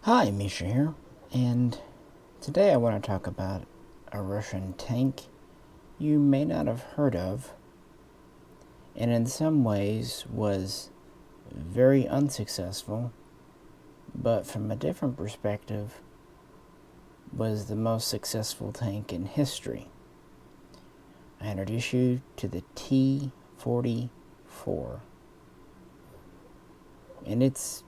Hi, Misha here, and today I want to talk about a Russian tank you may not have heard of, and in some ways was very unsuccessful, but from a different perspective, was the most successful tank in history. I introduce you to the T-44, and it's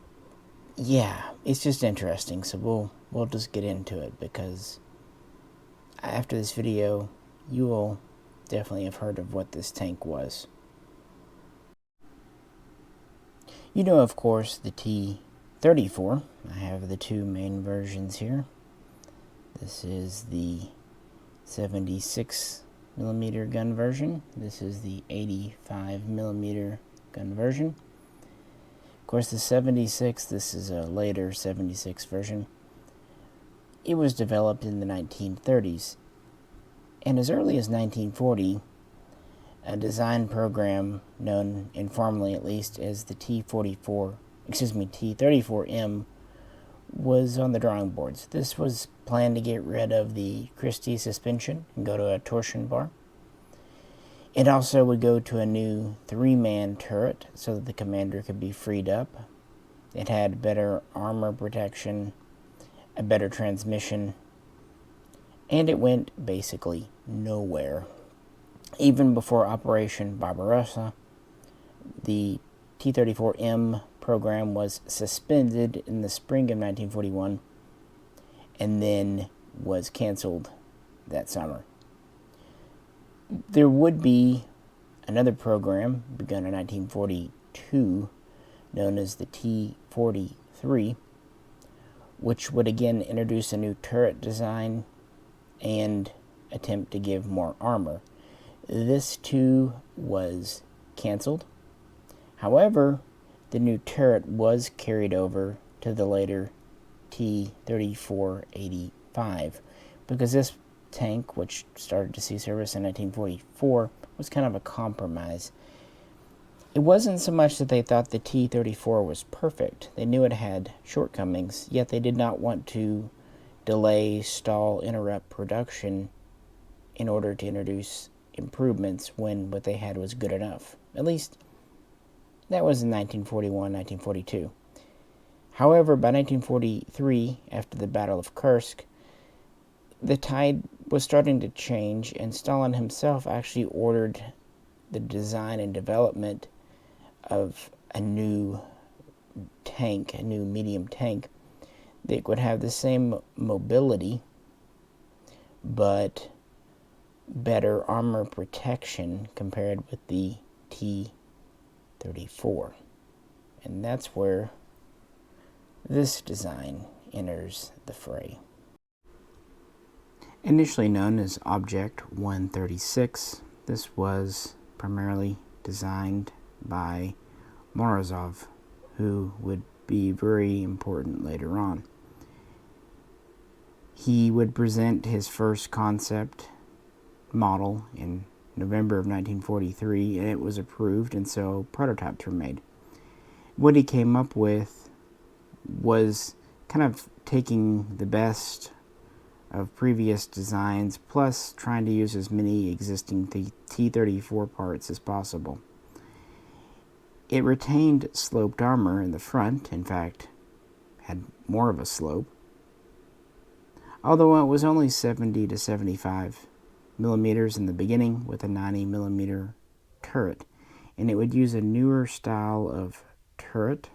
just interesting. So we'll just get into it because after this video, you will definitely have heard of what this tank was. You know, of course, the T-34. I have the two main versions here. This is the 76 millimeter gun version. This is the 85 millimeter gun version. Of course, the 76, this is a later 76 version. It was developed in the 1930s, and as early as 1940, a design program known informally at least as the T-34M was on the drawing boards. This was planned to get rid of the Christie suspension and go to a torsion bar. It also would go to a new 3-man turret so that the commander could be freed up. It had better armor protection, a better transmission, and it went basically nowhere. Even before Operation Barbarossa, the T-34M program was suspended in the spring of 1941 and then was canceled that summer. There would be another program begun in 1942 known as the T-43, which would again introduce a new turret design and attempt to give more armor. This too was canceled. However, the new turret was carried over to the later T-3485 because this tank, which started to see service in 1944, was kind of a compromise. It wasn't so much that they thought the T-34 was perfect. They knew it had shortcomings, yet they did not want to delay, stall, interrupt production in order to introduce improvements when what they had was good enough. At least that was in 1941, 1942. However, by 1943, after the Battle of Kursk, the tide was starting to change, and Stalin himself actually ordered the design and development of a new tank, a new medium tank, that would have the same mobility, but better armor protection compared with the T-34. And that's where this design enters the fray. Initially known as Object 136, this was primarily designed by Morozov, who would be very important later on. He would present his first concept model in November of 1943, and it was approved, and so prototypes were made. What he came up with was kind of taking the best of previous designs, plus trying to use as many existing T-34 parts as possible. It retained sloped armor in the front, in fact, had more of a slope, although it was only 70 to 75 millimeters in the beginning with a 90 millimeter turret, and it would use a newer style of turret.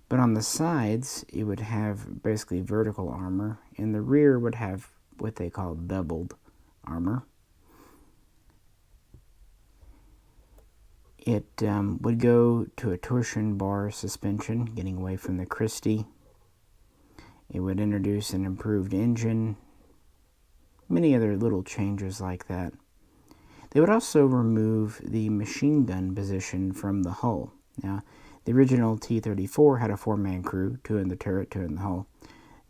But on the sides, it would have basically vertical armor, and the rear would have what they call beveled armor. It would go to a torsion bar suspension, getting away from the Christie. It would introduce an improved engine, many other little changes like that. They would also remove the machine gun position from the hull. Now, the original T-34 had a 4-man crew, 2 in the turret, 2 in the hull.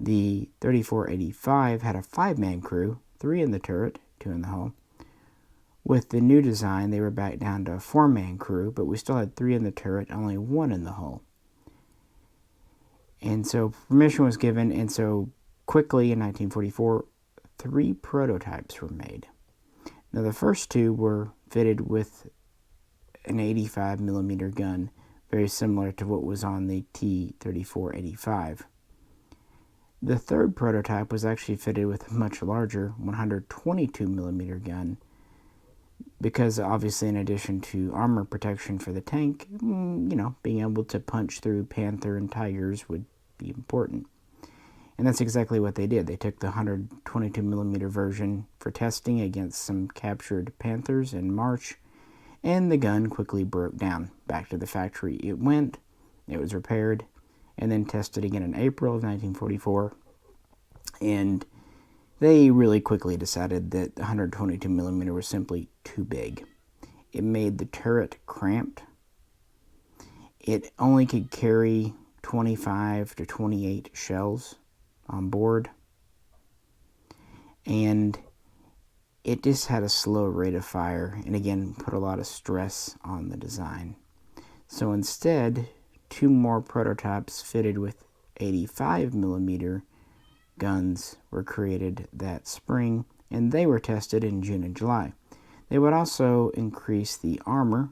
The 3485 had a 5-man crew, 3 in the turret, 2 in the hull. With the new design, they were back down to a 4-man crew, but we still had 3 in the turret, only 1 in the hull. And so permission was given, and so quickly in 1944, 3 prototypes were made. Now the first 2 were fitted with an 85 millimeter gun, very similar to what was on the T-34-85. The third prototype was actually fitted with a much larger 122 millimeter gun, because obviously in addition to armor protection for the tank, being able to punch through Panther and Tigers would be important. And that's exactly what they did. They took the 122 millimeter version for testing against some captured Panthers in March, and the gun quickly broke down. Back to the factory it went, it was repaired, and then tested again in April of 1944. And they really quickly decided that the 122 millimeter was simply too big. It made the turret cramped. It only could carry 25 to 28 shells on board, and it just had a slow rate of fire, and again put a lot of stress on the design. So instead, 2 more prototypes fitted with 85 millimeter guns were created that spring, and they were tested in June and July. They would also increase the armor.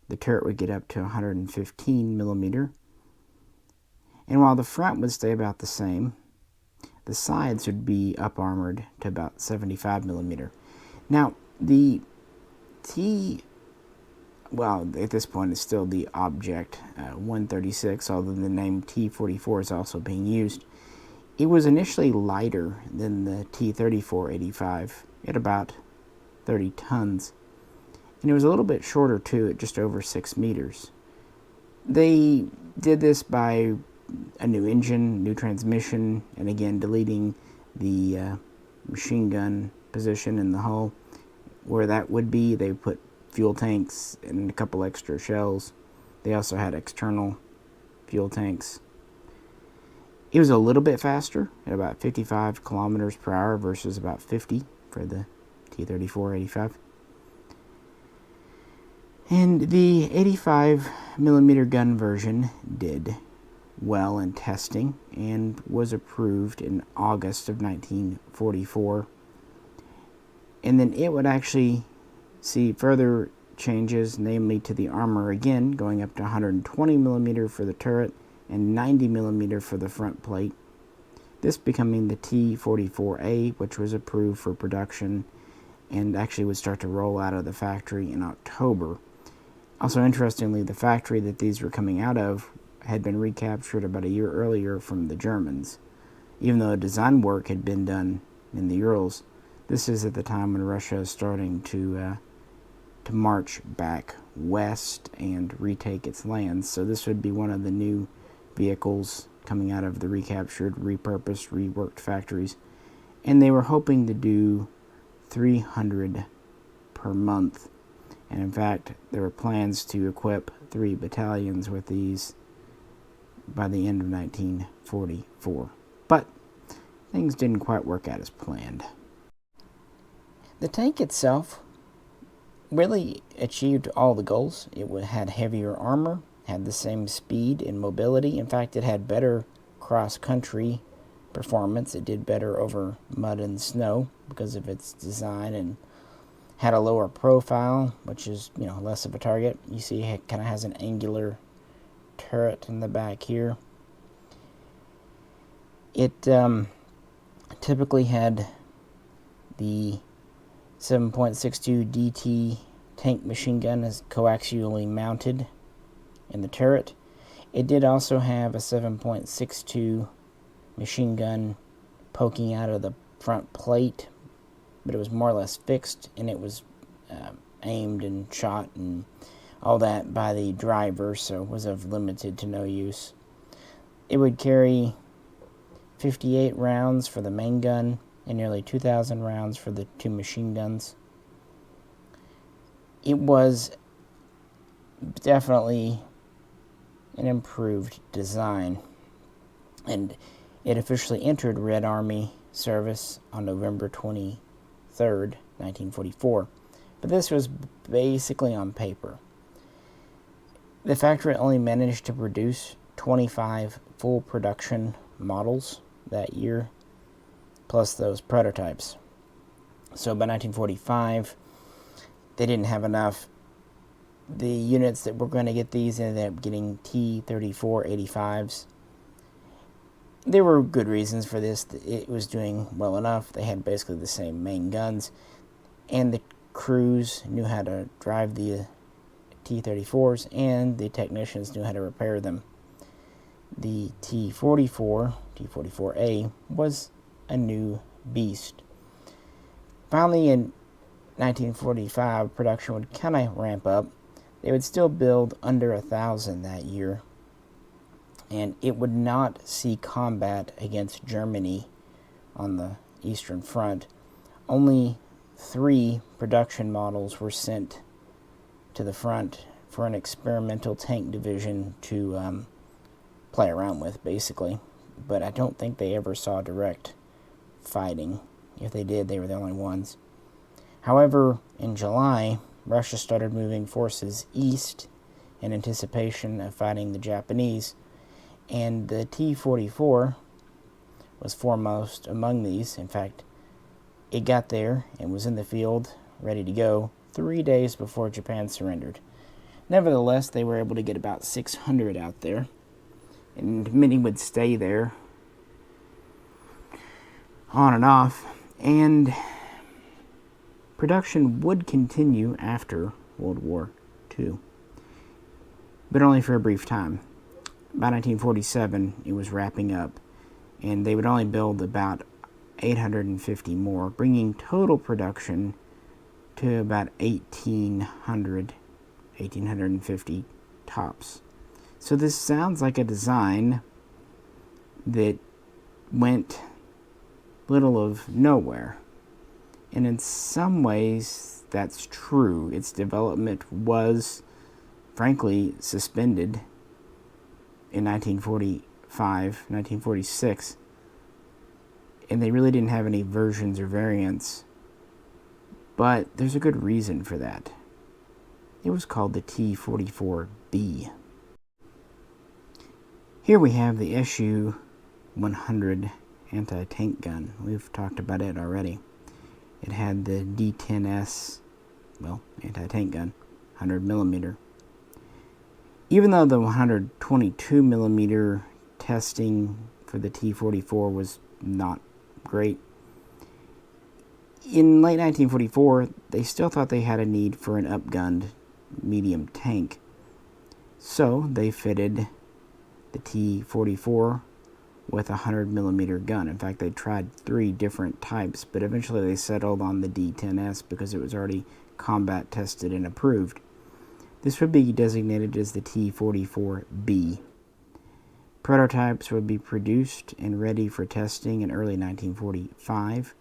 The turret would get up to 115 millimeter, and while the front would stay about the same, the sides would be up armored to about 75 millimeter. Now, the at this point it's still the Object 136, although the name T-44 is also being used. It was initially lighter than the T-34-85 at about 30 tons, and it was a little bit shorter too, at just over 6 meters. They did this by a new engine, new transmission, and again deleting the machine gun position in the hull where that would be. They put fuel tanks and a couple extra shells. They also had external fuel tanks. It was a little bit faster at about 55 kilometers per hour versus about 50 for the T-34-85. And the 85 millimeter gun version did well in testing and was approved in August of 1944. And then it would actually see further changes, namely to the armor again, going up to 120 millimeter for the turret and 90 millimeter for the front plate. This becoming the T-44A, which was approved for production and actually would start to roll out of the factory in October. Also interestingly, the factory that these were coming out of had been recaptured about a year earlier from the Germans. Even though design work had been done in the Urals, this is at the time when Russia is starting to march back west and retake its lands. So this would be one of the new vehicles coming out of the recaptured, repurposed, reworked factories. And they were hoping to do 300 per month. And in fact, there were plans to equip 3 battalions with these by the end of 1944. But things didn't quite work out as planned. The tank itself really achieved all the goals. It had heavier armor, had the same speed and mobility. In fact, it had better cross-country performance. It did better over mud and snow because of its design, and had a lower profile, which is, less of a target. You see it kind of has an angular turret in the back here. It typically had the 7.62 DT tank machine gun is coaxially mounted in the turret. It did also have a 7.62 machine gun poking out of the front plate, but it was more or less fixed, and it was aimed and shot and all that by the driver, so was of limited to no use. It would carry 58 rounds for the main gun and nearly 2,000 rounds for the 2 machine guns. It was definitely an improved design, and it officially entered Red Army service on November 23rd, 1944. But this was basically on paper. The factory only managed to produce 25 full production models that year, plus those prototypes. So by 1945, they didn't have enough. The units that were going to get these ended up getting T-34 85s. There were good reasons for this. It was doing well enough. They had basically the same main guns, and the crews knew how to drive the T-34s, and the technicians knew how to repair them. The T-44, T-44A, was a new beast. Finally, in 1945, production would kind of ramp up. They would still build under 1,000 that year, and it would not see combat against Germany on the Eastern Front. Only 3 production models were sent to the front for an experimental tank division to play around with, basically. But I don't think they ever saw direct fighting. If they did, they were the only ones. However, in July, Russia started moving forces east in anticipation of fighting the Japanese, and the T-44 was foremost among these. In fact, it got there and was in the field, ready to go, 3 days before Japan surrendered. Nevertheless, they were able to get about 600 out there, and many would stay there on and off, and production would continue after World War II, but only for a brief time. By 1947, it was wrapping up, and they would only build about 850 more, bringing total production to about 1,850 tops. So this sounds like a design that went little of nowhere. And in some ways, that's true. Its development was, frankly, suspended in 1945, 1946. And they really didn't have any versions or variants. But there's a good reason for that. It was called the T-44B. Here we have the Su-100 anti-tank gun. We've talked about it already. It had the D-10S, anti-tank gun, 100mm. Even though the 122mm testing for the T-44 was not great, in late 1944, they still thought they had a need for an upgunned medium tank. So they fitted the T-44 with a 100mm gun. In fact, they tried 3 different types, but eventually they settled on the D-10S because it was already combat tested and approved. This would be designated as the T-44B. Prototypes would be produced and ready for testing in early 1945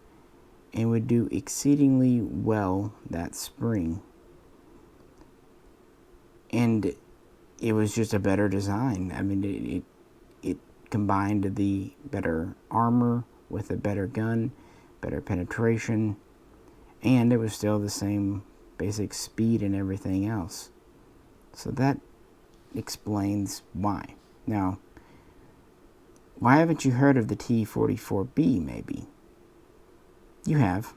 and would do exceedingly well that spring. And it was just a better design. I mean, it combined the better armor with a better gun, better penetration, and it was still the same basic speed and everything else. So that explains why. Now, why haven't you heard of the T-44B, maybe? You have.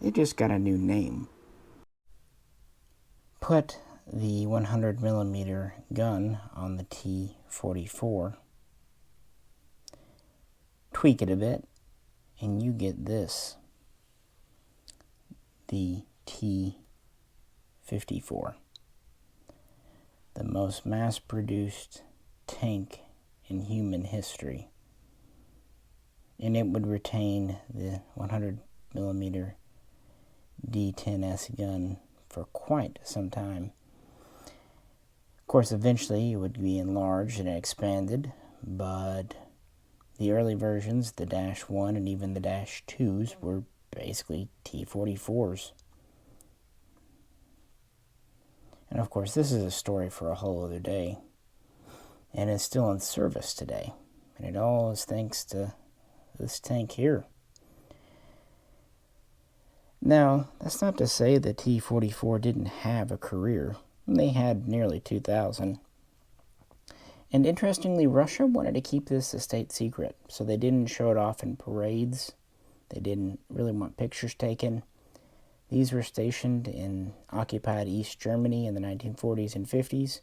It just got a new name. Put the 100mm gun on the T-44, tweak it a bit, and you get this. The T-54. The most mass-produced tank in human history. And it would retain the 100mm D-10S gun for quite some time. Of course, eventually it would be enlarged and expanded, but the early versions, the Dash 1 and even the Dash 2s, were basically T-44s. And of course, this is a story for a whole other day, and it's still in service today. And it all is thanks to this tank here. Now, that's not to say the T-44 didn't have a career. They had nearly 2,000. And interestingly, Russia wanted to keep this a state secret, so they didn't show it off in parades. They didn't really want pictures taken. These were stationed in occupied East Germany in the 1940s and 50s.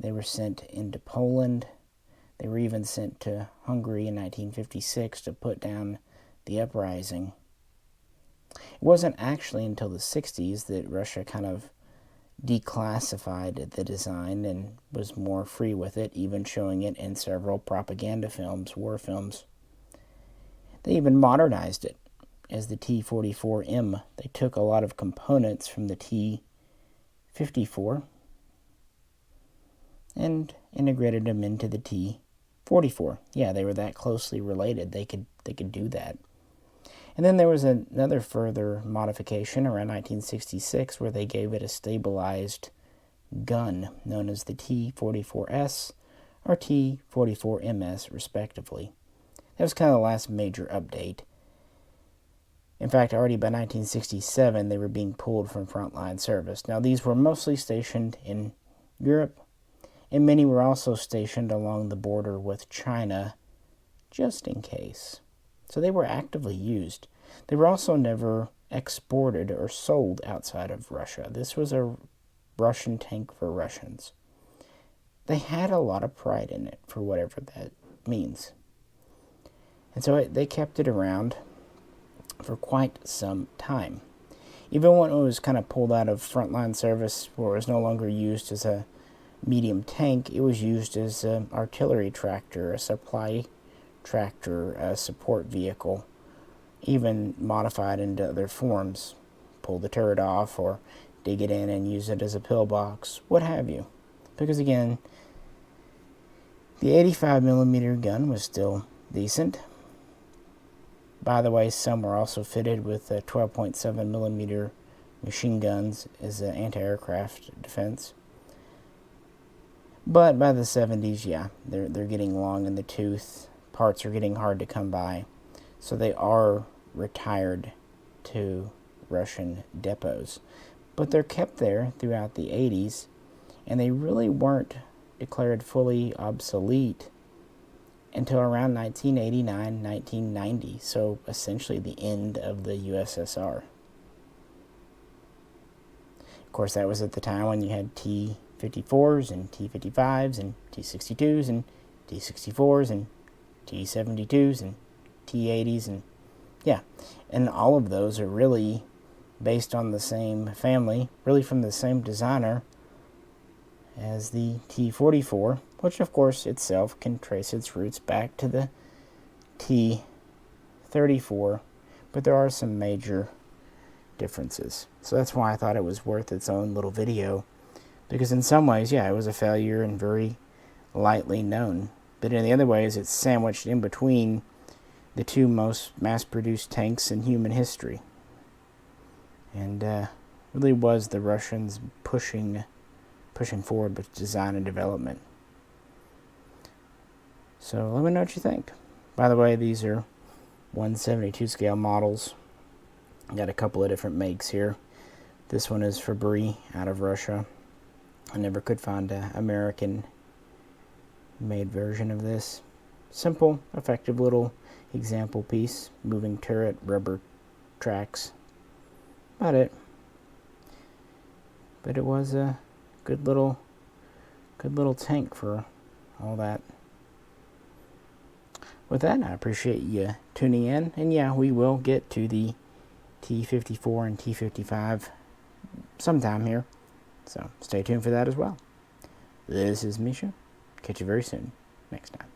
They were sent into Poland. They were even sent to Hungary in 1956 to put down the uprising. It wasn't actually until the 60s that Russia kind of declassified the design and was more free with it, even showing it in several propaganda films, war films. They even modernized it as the T-44M. They took a lot of components from the T-54 and integrated them into the T-44. Yeah, they were that closely related. They could do that. And then there was another further modification around 1966 where they gave it a stabilized gun known as the T-44S or T-44MS respectively. That was kind of the last major update. In fact, already by 1967 they were being pulled from frontline service. Now these were mostly stationed in Europe, and many were also stationed along the border with China just in case. So they were actively used. They were also never exported or sold outside of Russia. This was a Russian tank for Russians. They had a lot of pride in it, for whatever that means. And so they kept it around for quite some time. Even when it was kind of pulled out of frontline service, where it was no longer used as a medium tank, it was used as an artillery tractor, a supply tractor, a support vehicle, even modified into other forms. Pull the turret off or dig it in and use it as a pillbox, what have you. Because again, the 85mm gun was still decent. By the way, some were also fitted with 12.7mm machine guns as an anti-aircraft defense. But by the 70s, yeah, they're getting long in the tooth. Parts are getting hard to come by. So they are retired to Russian depots. But they're kept there throughout the 80s, and they really weren't declared fully obsolete until around 1989, 1990, so essentially the end of the USSR. Of course, that was at the time when you had T-54s and T-55s and T-62s and T-64s and T-72s and T-80s, and yeah, and all of those are really based on the same family, really from the same designer as the T-44, which of course itself can trace its roots back to the T-34, but there are some major differences. So that's why I thought it was worth its own little video, because in some ways, yeah, it was a failure and very lightly known, but in the other ways, it's sandwiched in between the two most mass-produced tanks in human history, and really was the Russians pushing forward with design and development. So let me know what you think. By the way, these are 1/72 scale models. Got a couple of different makes here. This one is for Brie out of Russia. I never could find an American made version of this. Simple, effective little example piece. Moving turret, rubber tracks. About it. But it was a good little tank for all that. With that, I appreciate you tuning in, and yeah, we will get to the T-54 and T-55 sometime here, so stay tuned for that as well. This is Misha. Catch you very soon next time.